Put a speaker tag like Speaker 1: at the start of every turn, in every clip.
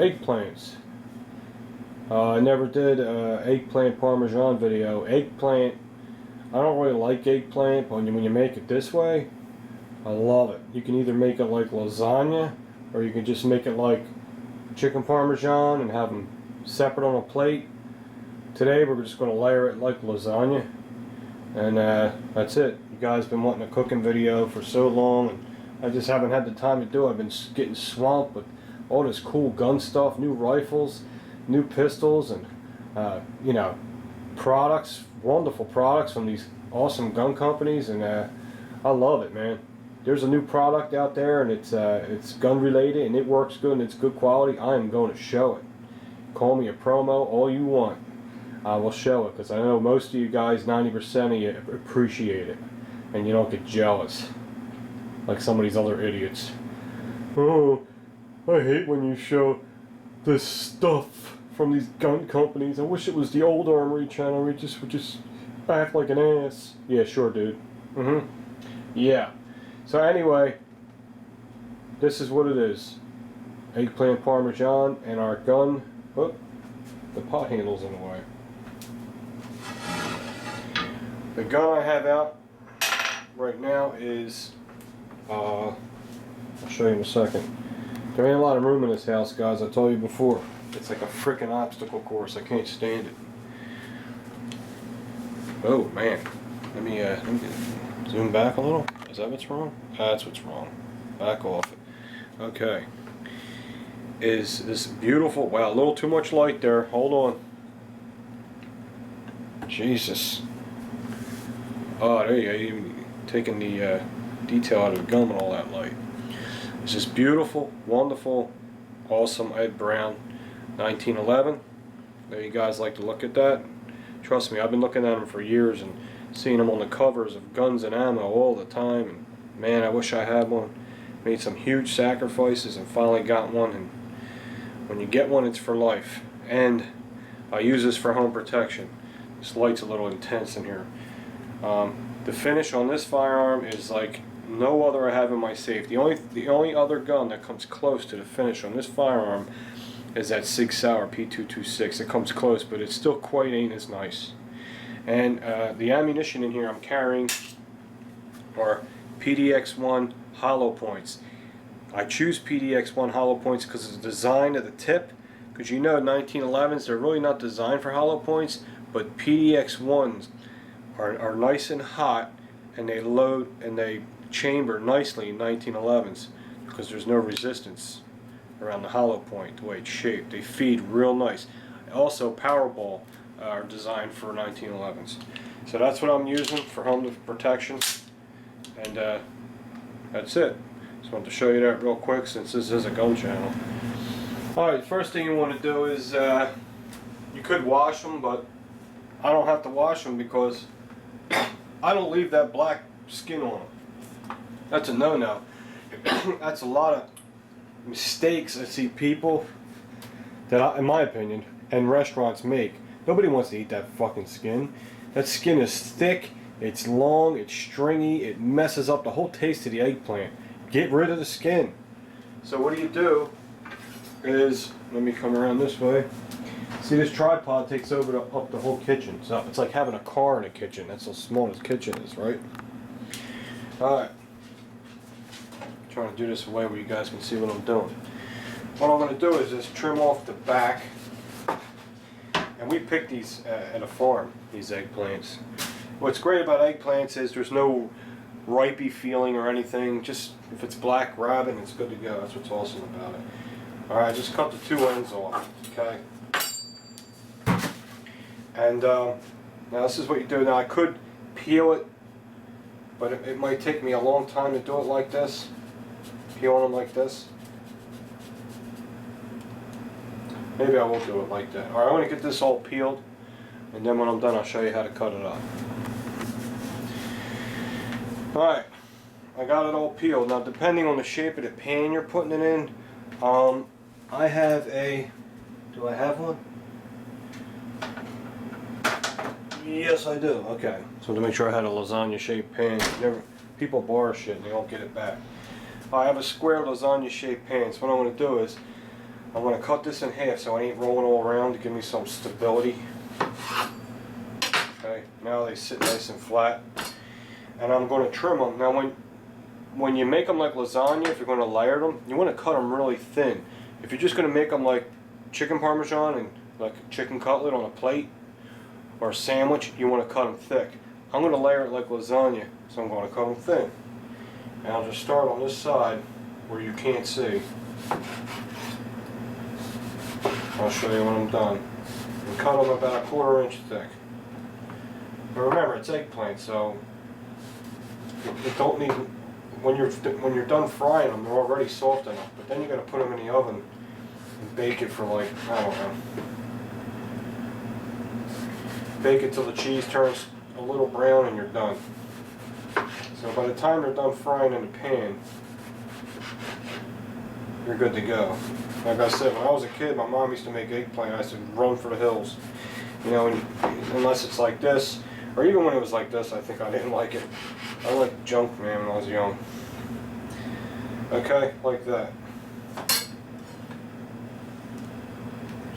Speaker 1: eggplants. I never did an eggplant parmesan video. Eggplant, I don't really like eggplant, but when you make it this way, I love it. You can either make it like lasagna, or you can just make it like chicken parmesan and have them separate on a plate. Today we're just going to layer it like lasagna, and that's it. You guys been wanting a cooking video for so long, and I just haven't had the time to do it. I've been getting swamped with all this cool gun stuff, new rifles, new pistols, and you know, products, wonderful products from these awesome gun companies, and I love it, man. There's a new product out there, and it's gun related, and it works good, and it's good quality. I am going to show it. Call me a promo all you want. I will show it, because I know most of you guys, 90% of you, appreciate it, and you don't get jealous like some of these other idiots. Oh, I hate when you show this stuff from these gun companies. I wish it was the old Armory channel where you would just act like an ass. Yeah, sure, dude. Yeah. So anyway, this is what it is. Eggplant parmesan and our gun. Oh, the pot handle's in the way. The gun I have out right now is, I'll show you in a second. There ain't a lot of room in this house, guys, I told you before. It's like a freaking obstacle course. I can't stand it. Oh, man. Let me zoom back a little. Is that what's wrong? That's what's wrong. Back off it. Okay. Is this beautiful? Wow, a little too much light there. Hold on. Jesus. Oh, there you go. Even taking the detail out of the gum and all that light. It's just beautiful, wonderful, awesome Ed Brown 1911. There, you guys like to look at that. Trust me, I've been looking at them for years and seeing them on the covers of Guns and Ammo all the time. And man, I wish I had one. Made some huge sacrifices and finally got one. And when you get one, it's for life. And I use this for home protection. This light's a little intense in here. The finish on this firearm is like no other I have in my safe. The only other gun that comes close to the finish on this firearm is that Sig Sauer P226. It comes close, but it still quite ain't as nice. And the ammunition in here I'm carrying are PDX-1 hollow points. I choose PDX-1 hollow points because of the design of the tip. Because you know 1911s, they're really not designed for hollow points, but PDX-1s are nice and hot, and they load and they chamber nicely in 1911s because there's no resistance around the hollow point the way it's shaped. They feed real nice. Also, Powerball are designed for 1911s. So that's what I'm using for home protection, and that's it. Just wanted to show you that real quick since this is a gun channel. Alright, first thing you want to do is you could wash them, but I don't have to wash them because I don't leave that black skin on them. That's a no-no. That's a lot of mistakes I see people that, in my opinion, and restaurants make. Nobody wants to eat that fucking skin. That skin is thick, it's long, it's stringy, it messes up the whole taste of the eggplant. Get rid of the skin. So what do is, let me come around this way. See, this tripod takes over up the whole kitchen. So it's like having a car in a kitchen. That's how small this kitchen is, right? Alright. Trying to do this in a way where you guys can see what I'm doing. What I'm going to do is just trim off the back. And we picked these at a farm, these eggplants. What's great about eggplants is there's no ripey feeling or anything. Just if it's black rabbit, it's good to go. That's what's awesome about it. Alright, just cut the two ends off. Okay. And now this is what you do. Now I could peel it, but it might take me a long time to do it like this. Peeling them like this. Maybe I won't do it like that. Alright, I want to get this all peeled, and then when I'm done I'll show you how to cut it up. Alright, I got it all peeled. Now depending on the shape of the pan you're putting it in, I have a, do I have one? Yes, I do. Okay. So to make sure I had a lasagna-shaped pan. People borrow shit and they don't get it back. I have a square lasagna-shaped pan. So what I'm going to do is I'm going to cut this in half so it ain't rolling all around to give me some stability. Okay, now they sit nice and flat. And I'm going to trim them. Now when you make them like lasagna, if you're going to layer them, you want to cut them really thin. If you're just going to make them like chicken parmesan and like a chicken cutlet on a plate or a sandwich, you want to cut them thick. I'm going to layer it like lasagna, so I'm going to cut them thin. And I'll just start on this side where you can't see. I'll show you when I'm done. And cut them about 1/4 inch thick. But remember, it's eggplant, so it don't need. When you're done frying them, they're already soft enough. But then you got to put them in the oven and bake it for like, I don't know. Bake it till the cheese turns a little brown and you're done. So by the time you're done frying in the pan, you're good to go. Like I said, when I was a kid, my mom used to make eggplant. I used to run for the hills. You know, unless it's like this, or even when it was like this, I think I didn't like it. I liked junk, man, when I was young. Okay, like that.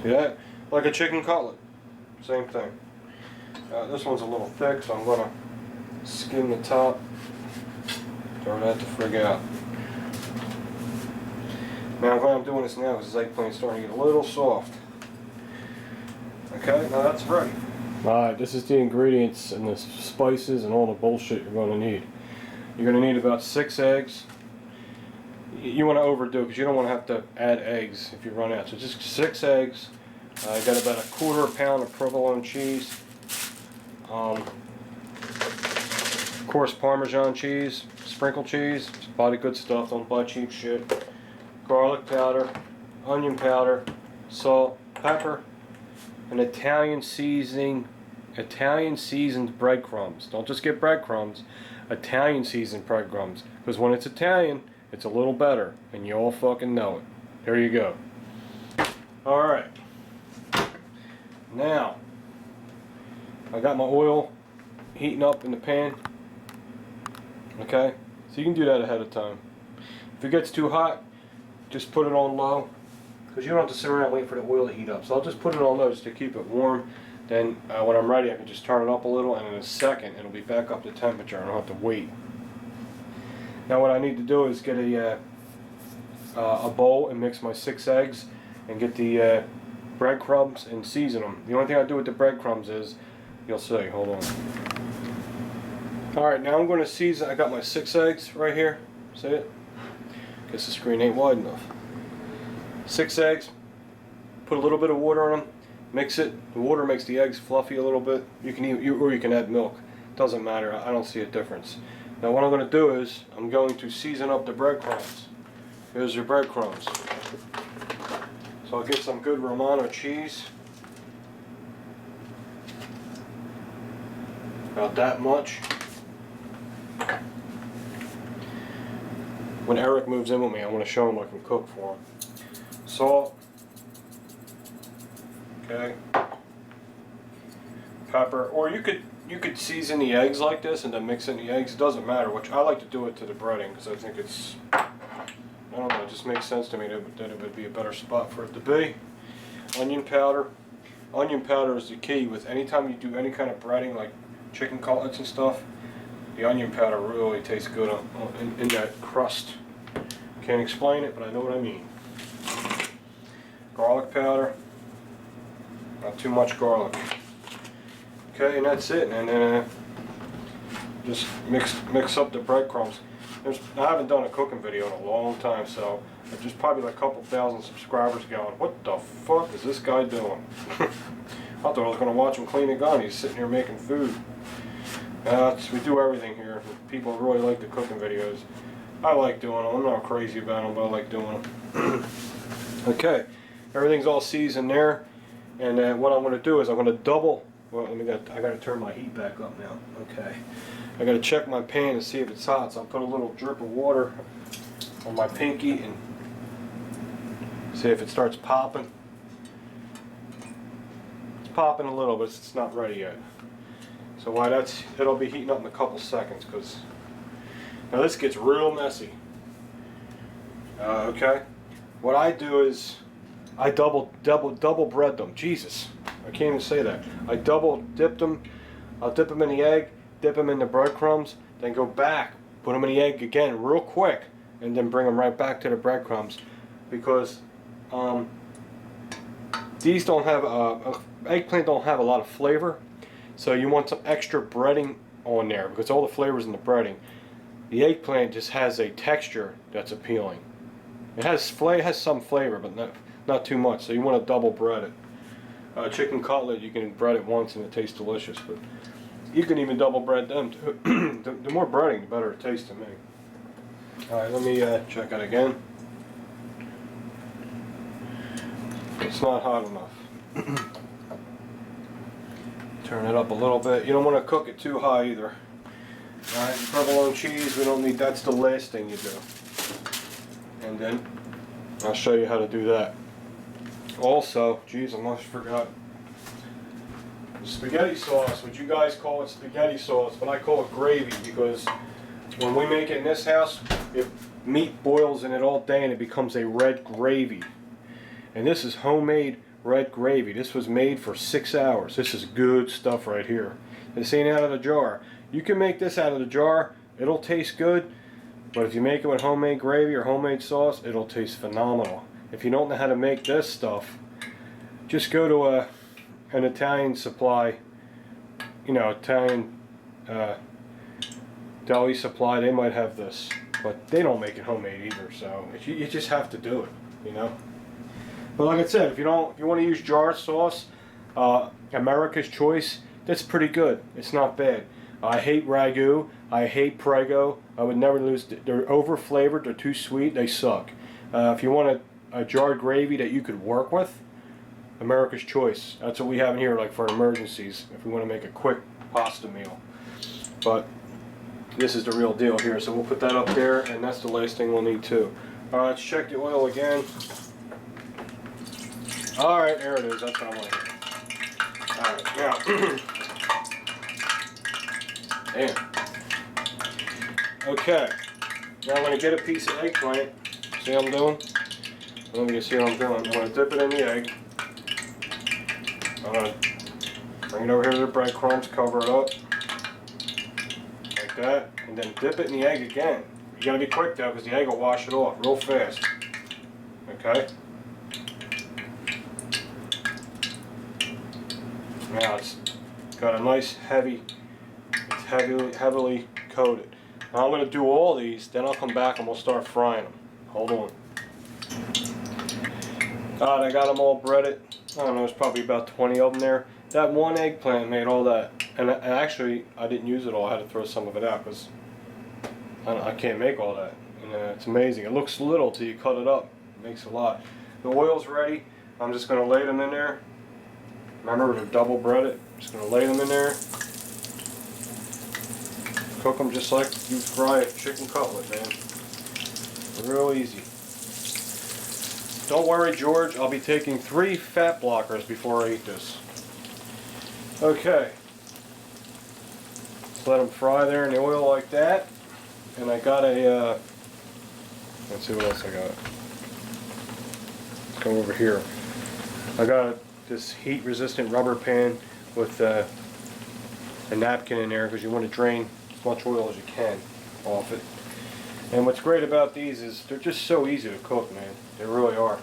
Speaker 1: See that? Like a chicken cutlet. Same thing. This one's a little thick, so I'm going to skim the top. Throw that the frig out. Now, why I'm doing this now is this eggplant's starting to get a little soft. Okay, now that's ready. Alright, this is the ingredients and the spices and all the bullshit you're going to need. You're going to need about 6 eggs. You want to overdo it because you don't want to have to add eggs if you run out. So just 6 eggs. I got about 1/4 pound of provolone cheese. Of course, Parmesan cheese, sprinkled cheese. It's a lot of good stuff. Don't buy cheap shit. Garlic powder, onion powder, salt, pepper, and Italian seasoning, Italian seasoned breadcrumbs. Don't just get breadcrumbs, Italian seasoned breadcrumbs. Because when it's Italian, it's a little better, and you all fucking know it. There you go. Alright. Now, I got my oil heating up in the pan. Okay? So you can do that ahead of time. If it gets too hot, just put it on low, because you don't have to sit around waiting for the oil to heat up. So I'll just put it on low just to keep it warm. Then when I'm ready, I can just turn it up a little, and in a second it'll be back up to temperature. I don't have to wait. Now what I need to do is get a bowl and mix my 6 eggs and get the breadcrumbs and season them. The only thing I do with the breadcrumbs is, you'll see, hold on. Alright, now I'm going to season. I got my 6 eggs right here. See it? Guess the screen ain't wide enough. 6 eggs. Put a little bit of water on them. Mix it. The water makes the eggs fluffy a little bit. You can or you can add milk. Doesn't matter. I don't see a difference. Now what I'm going to do is I'm going to season up the breadcrumbs. Here's your breadcrumbs. So I'll get some good Romano cheese. About that much. When Eric moves in with me, I want to show him I can cook for him. Salt. Okay. Pepper. Or you could season the eggs like this and then mix in the eggs. It doesn't matter. Which I like to do it to the breading because I think it's, I don't know, it just makes sense to me that it would be a better spot for it to be. Onion powder. Onion powder is the key with anytime you do any kind of breading like chicken cutlets and stuff. The onion powder really tastes good in that crust. Can't explain it, but I know what I mean. Garlic powder. Not too much garlic. Okay, and that's it. And then just mix up the breadcrumbs. I haven't done a cooking video in a long time, so there's probably like a couple thousand subscribers going, what the fuck is this guy doing? I thought I was going to watch him clean a gun. He's sitting here making food. We do everything here. People really like the cooking videos. I like doing them. I'm not crazy about them, but I like doing them. Okay, everything's all seasoned there. And what I'm going to do is I'm going to double. Well, I got to turn my heat back up now. Okay, I got to check my pan to see if it's hot. So I'll put a little drip of water on my pinky and see if it starts popping. It's popping a little, but it's not ready yet. So why it'll be heating up in a couple seconds, because now this gets real messy. Okay, what I do is I double bread them. Jesus, I can't even say that. I double dipped them. I'll dip them in the egg, dip them in the breadcrumbs, then go back, put them in the egg again real quick, and then bring them right back to the breadcrumbs, because these don't have eggplant don't have a lot of flavor, so you want some extra breading on there because all the flavors in the breading. The eggplant just has a texture that's appealing. It has some flavor, but not too much. So you want to double bread it. Chicken cutlet, you can bread it once and it tastes delicious, but you can even double bread them too. The more breading, the better it tastes to me. All right, let me check it again. It's not hot enough. Turn it up a little bit. You don't want to cook it too high either. Alright, provolone cheese, we don't need, that's the last thing you do. And then, I'll show you how to do that. Also, geez, I almost forgot. Spaghetti sauce, what you guys call it spaghetti sauce, but I call it gravy, because when we make it in this house, if meat boils in it all day and it becomes a red gravy. And this is homemade red gravy. This was made for 6 hours. This is good stuff right here. This ain't out of the jar. You can make this out of the jar, it'll taste good, but if you make it with homemade gravy or homemade sauce, it'll taste phenomenal. If you don't know how to make this stuff, just go to an Italian supply, Italian deli supply, they might have this, but they don't make it homemade either, so you just have to do it, But like I said, if you want to use jar sauce, America's Choice, that's pretty good. It's not bad. I hate ragu. I hate Prego. I would never lose. They're over flavored. They're too sweet. They suck. If you want a jarred gravy that you could work with, America's Choice. That's what we have in here, like for emergencies, if we want to make a quick pasta meal. But this is the real deal here. So we'll put that up there, and that's the last thing we'll need too. All right, let's check the oil again. All right, there it is. That's what I want to hear. All right, now. Damn. Okay. Now I'm going to get a piece of eggplant. See what I'm doing? Let me see what I'm doing. I'm going to dip it in the egg. I'm going to bring it over here to the breadcrumbs, cover it up. Like that. And then dip it in the egg again. You got to be quick though, because the egg will wash it off real fast. Okay? Now it's got a nice heavy, heavily coated. Now I'm going to do all these, then I'll come back and we'll start frying them. Hold on. Alright, I got them all breaded. I don't know, there's probably about 20 of them there. That one eggplant made all that. And actually, I didn't use it all. I had to throw some of it out because I can't make all that. And it's amazing. It looks little till you cut it up. It makes a lot. The oil's ready. I'm just going to lay them in there. Remember to double bread it. Just going to lay them in there. Cook them just like you fry a chicken cutlet, man. Real easy. Don't worry, George. I'll be taking 3 fat blockers before I eat this. Okay. Just let them fry there in the oil like that. And I got a, let's see what else I got. Let's go over here. I got this heat-resistant rubber pan with a napkin in there because you want to drain as much oil as you can off it. And what's great about these is they're just so easy to cook, man. They really are.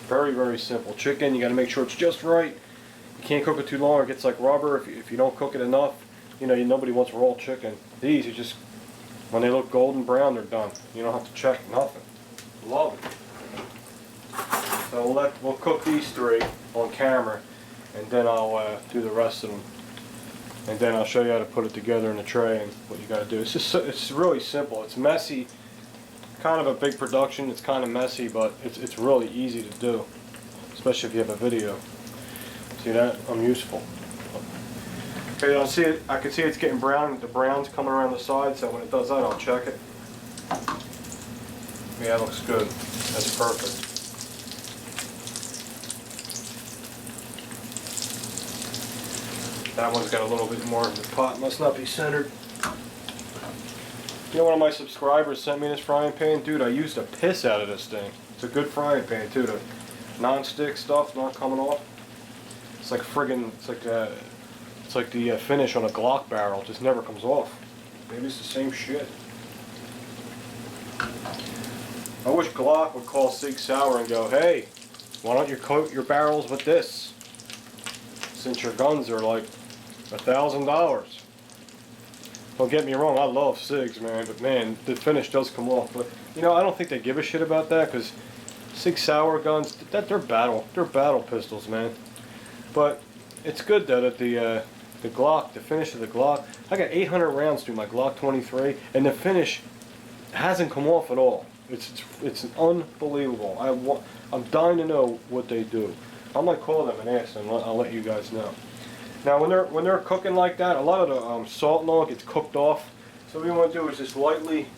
Speaker 1: Very, very simple. Chicken, you got to make sure it's just right. You can't cook it too long, it gets like rubber. If you don't cook it enough, nobody wants raw chicken. These, you just, when they look golden brown, they're done. You don't have to check nothing. Love it. So we'll cook these 3 on camera, and then I'll do the rest of them. And then I'll show you how to put it together in a tray and what you got to do. It's really simple. It's messy, kind of a big production. It's kind of messy, but it's really easy to do, especially if you have a video. See that? I'm useful. Okay, I can see it's getting brown. The brown's coming around the side, so when it does that, I'll check it. Yeah, it looks good. That's perfect. That one's got a little bit more in the pot. Must not be centered. One of my subscribers sent me this frying pan. Dude, I used the piss out of this thing. It's a good frying pan too. The non-stick stuff not coming off. It's like friggin', it's like the finish on a Glock barrel. It just never comes off. Maybe it's the same shit. I wish Glock would call Sig Sauer and go, hey, why don't you coat your barrels with this? Since your guns are like $1,000. Don't get me wrong, I love Sigs, man, but man, the finish does come off. But you know, I don't think they give a shit about that because Sig Sauer guns, they're battle pistols, man. But it's good though that the Glock, the finish of the Glock, I got 800 rounds through my Glock 23, and the finish hasn't come off at all. It's unbelievable. I'm dying to know what they do. I might call them and ask them. I'll let you guys know. Now, when they're cooking like that, a lot of the salt and all gets cooked off. So what we want to do is just lightly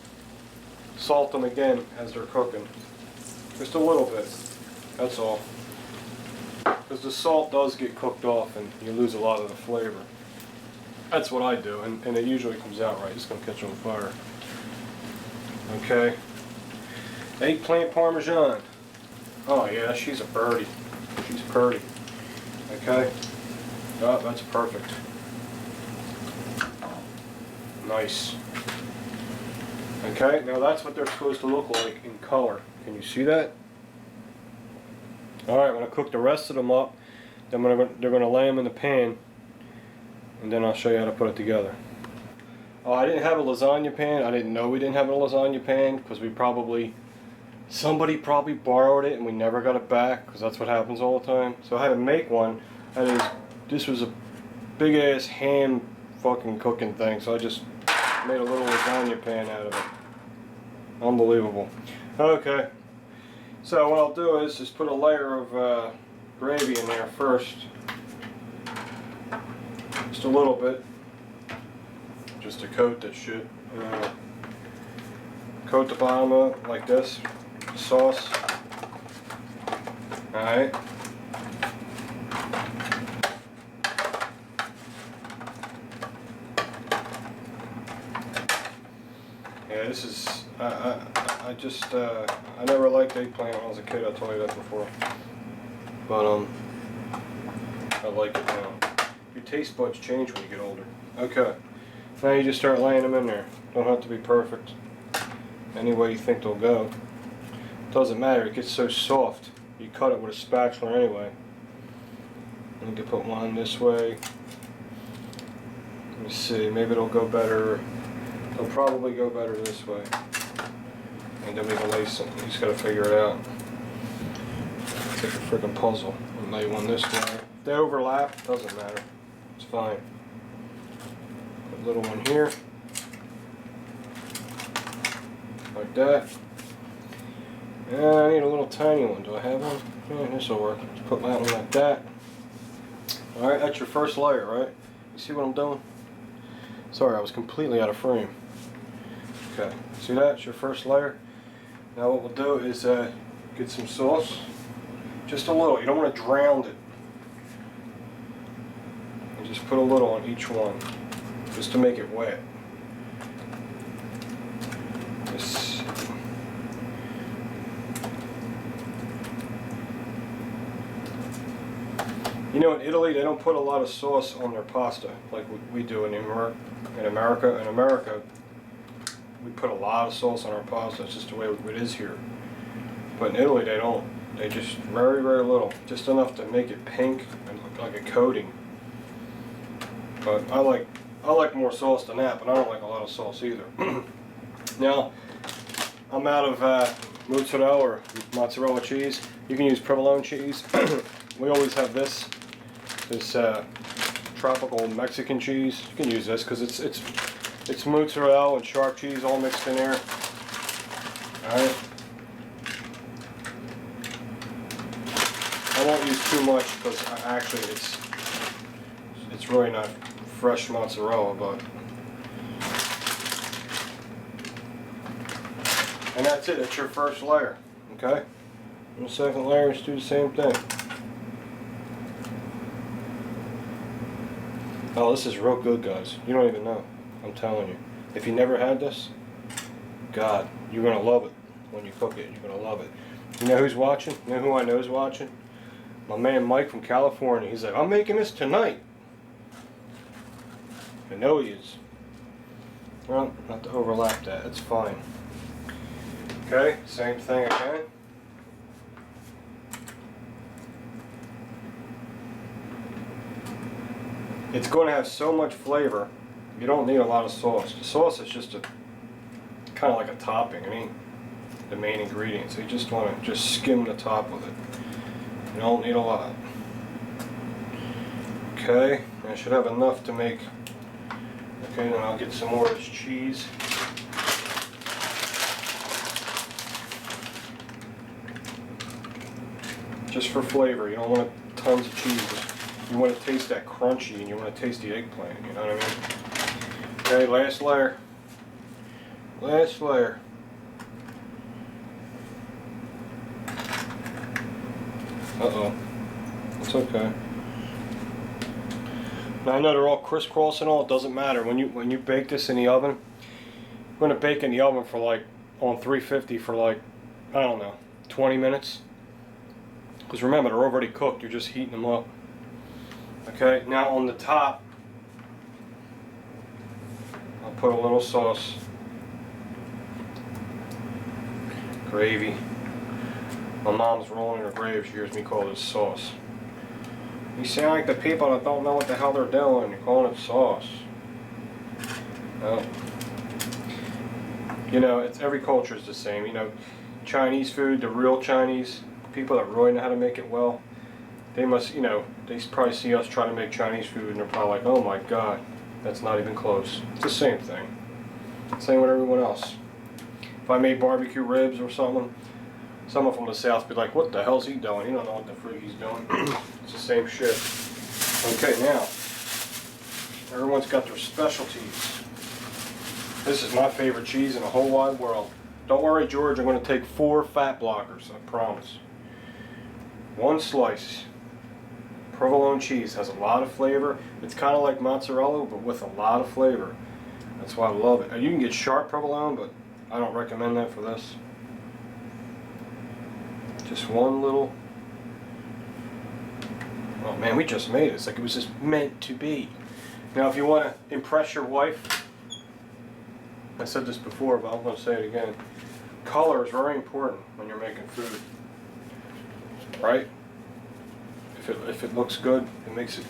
Speaker 1: salt them again as they're cooking, just a little bit. That's all. Because the salt does get cooked off, and you lose a lot of the flavor. That's what I do, and it usually comes out right. It's gonna catch on fire. Okay. Eggplant Parmesan. Oh yeah, she's a birdie. She's purty. Okay. Oh, that's perfect. Nice. Okay, now that's what they're supposed to look like in color. Can you see that? Alright, I'm going to cook the rest of them up. Then they're going to lay them in the pan. And then I'll show you how to put it together. Oh, I didn't have a lasagna pan. I didn't know we didn't have a lasagna pan because somebody probably borrowed it and we never got it back because that's what happens all the time. So I had to make one. And this was a big ass ham fucking cooking thing. So I just made a little lasagna pan out of it. Unbelievable. Okay. So what I'll do is just put a layer of gravy in there first. Just a little bit. Just to coat this shit. Coat the bottom up like this. Sauce. Alright. Yeah, this is, I never liked eggplant when I was a kid, I told you that before. But, I like it now. Your taste buds change when you get older. Okay. Now you just start laying them in there. Don't have to be perfect. Any way you think they'll go. Doesn't matter, it gets so soft. You cut it with a spatula anyway. You can put one this way. Let me see, maybe it'll go better. It'll probably go better this way. And then we can lay some. You just gotta figure it out. It's like a freaking puzzle. We'll lay one this way. If they overlap, doesn't matter. It's fine. Put a little one here. Like that. And I need a little tiny one. Do I have one? Yeah, this will work. Just put that one like that. Alright, that's your first layer, right? You see what I'm doing? Sorry, I was completely out of frame. Okay, see that? It's your first layer. Now what we'll do is get some sauce. Just a little. You don't want to drown it. And just put a little on each one. Just to make it wet. This. You know, in Italy, they don't put a lot of sauce on their pasta like we do in America. In America, we put a lot of sauce on our pasta. It's just the way it is here. But in Italy, they don't. They just very, very little. Just enough to make it pink and look like a coating. But I like more sauce than that, but I don't like a lot of sauce either. Now, I'm out of mozzarella cheese. You can use provolone cheese. We always have this tropical Mexican cheese. You can use this because it's mozzarella and shark cheese all mixed in there. Alright. I won't use too much because actually it's really not fresh mozzarella, but and that's it. It's your first layer. Okay. And the second layer is do the same thing. Oh, this is real good, guys. You don't even know. I'm telling you. If you never had this, God, you're going to love it when you cook it. You're going to love it. You know who's watching? You know who I know is watching? My man Mike from California. He's like, I'm making this tonight. I know he is. Well, not to overlap that. It's fine. Okay, same thing again. It's going to have so much flavor, you don't need a lot of sauce. The sauce is just a kind of like a topping. It ain't the main ingredient, so you just want to just skim the top with it. You don't need a lot. Okay, I should have enough to make. Okay, then I'll get some more of this cheese. Just for flavor, you don't want tons of cheese. You want to taste that crunchy and you want to taste the eggplant, you know what I mean? Okay, last layer. Last layer. Uh-oh. It's okay. Now I know they're all crisscross and all, it doesn't matter. When you bake this in the oven, you're going to bake in the oven for like, on 350 for like, I don't know, 20 minutes. Because remember, they're already cooked, you're just heating them up. Okay, now on the top, I'll put a little sauce. Gravy. My mom's rolling in her grave, she hears me call this sauce. You sound like the people that don't know what the hell they're doing, you're calling it sauce. Well, you know, it's, every culture is the same. You know, Chinese food, the real Chinese, people that really know how to make it well, they must, you know, they probably see us try to make Chinese food and they're probably like, oh my God, that's not even close. It's the same thing. Same with everyone else. If I made barbecue ribs or something, someone from the South would be like, what the hell's he doing? He don't know what the freak he's doing. It's the same shit. Okay, now, everyone's got their specialties. This is my favorite cheese in the whole wide world. Don't worry, George, I'm going to take 4 fat blockers, I promise. 1 slice. Provolone cheese has a lot of flavor. It's kind of like mozzarella, but with a lot of flavor. That's why I love it. You can get sharp provolone, but I don't recommend that for this. Just 1 little. Oh man, we just made it. It's like it was just meant to be. Now, if you want to impress your wife, I said this before, but I'm going to say it again. Color is very important when you're making food, right? If it looks good, it makes it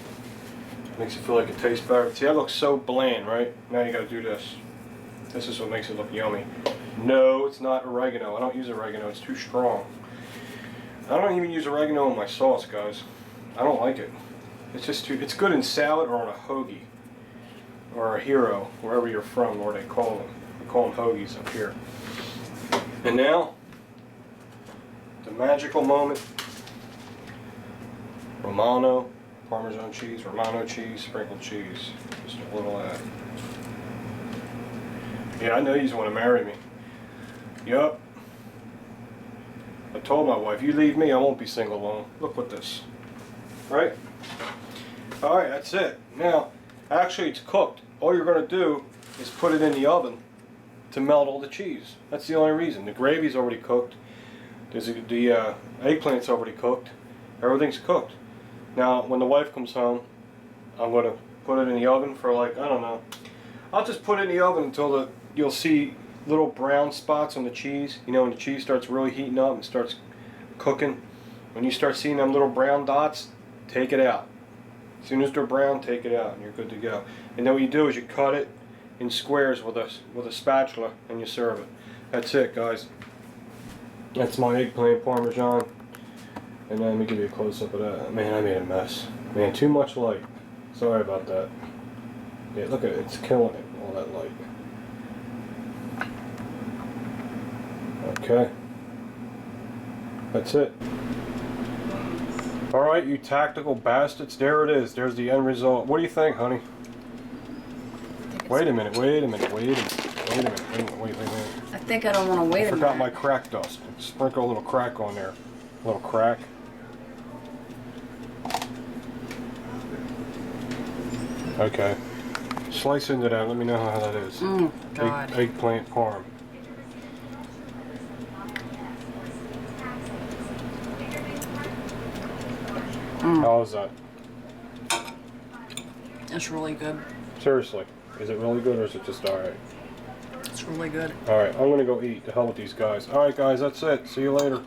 Speaker 1: feel like it tastes better. See, that looks so bland, right? Now you got to do this. This is what makes it look yummy. No, it's not oregano. I don't use oregano. It's too strong. I don't even use oregano in my sauce, guys. I don't like it. It's just too. It's good in salad or on a hoagie or a hero, wherever you're from, where they call them. We call them hoagies up here. And now, the magical moment. Romano, Parmesan cheese, Romano cheese, sprinkled cheese. Just a little of that. Yeah, I know you want to marry me. Yup. I told my wife, you leave me, I won't be single long. Look what this. Right? Alright, that's it. Now, actually it's cooked. All you're going to do is put it in the oven to melt all the cheese. That's the only reason. The gravy's already cooked. The eggplant's already cooked. Everything's cooked. Now, when the wife comes home, I'm going to put it in the oven for like, I don't know. I'll just put it in the oven until you'll see little brown spots on the cheese. You know, when the cheese starts really heating up and starts cooking. When you start seeing them little brown dots, take it out. As soon as they're brown, take it out and you're good to go. And then what you do is you cut it in squares with a spatula and you serve it. That's it, guys. That's my eggplant parmesan. And then let me give you a close-up of that. Man, I made a mess. Man, too much light. Sorry about that. Yeah, look at it. It's killing it, all that light. Okay. That's it. Alright, you tactical bastards. There it is. There's the end result. What do you think, honey? Wait a minute.
Speaker 2: I think I don't want to wait a minute.
Speaker 1: I forgot my crack dust. Sprinkle a little crack on there. A little crack. Okay. Slice into that. Let me know how that is.
Speaker 2: God.
Speaker 1: Eggplant parm. How is that?
Speaker 2: It's really good.
Speaker 1: Seriously, is it really good or is it just alright?
Speaker 2: It's really good.
Speaker 1: Alright, I'm gonna go eat. The hell with these guys. Alright guys, that's it. See you later.